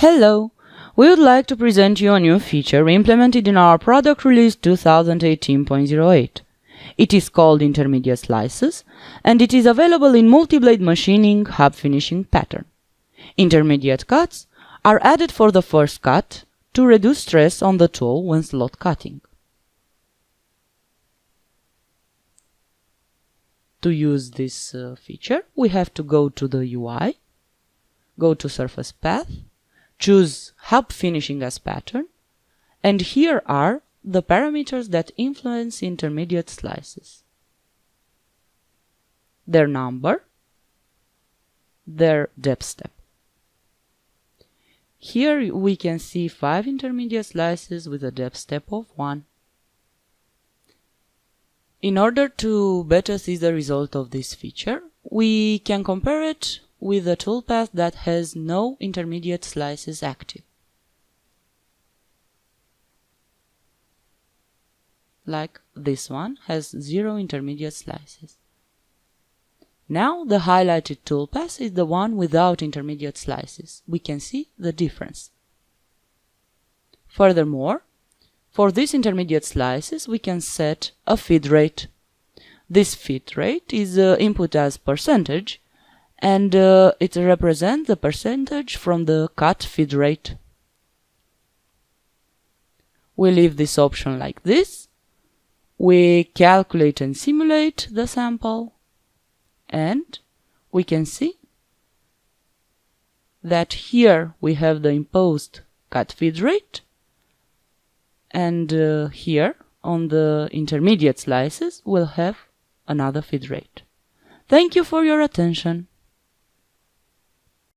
Hello! We would like to present you a new feature implemented in our product release 2018.08. It is called Intermediate Slices, and it is available in Multiblade machining hub finishing pattern. Intermediate cuts are added for the first cut to reduce stress on the tool when slot cutting. To use this feature, we have to go to the UI, go to Surface Path, choose Hub Finishing as Pattern, and here are the parameters that influence intermediate slices. Their number, their depth step. Here we can see 5 intermediate slices with a depth step of 1. In order to better see the result of this feature, we can compare it with a toolpath that has no intermediate slices active. Like this one has 0 intermediate slices. Now the highlighted toolpath is the one without intermediate slices. We can see the difference. Furthermore, for these intermediate slices we can set a feed rate. This feed rate is input as percentage, and it represents the percentage from the cut feed rate. We leave this option like this. We calculate and simulate the sample, and we can see that here we have the imposed cut feed rate, and here on the intermediate slices we'll have another feed rate. Thank you for your attention.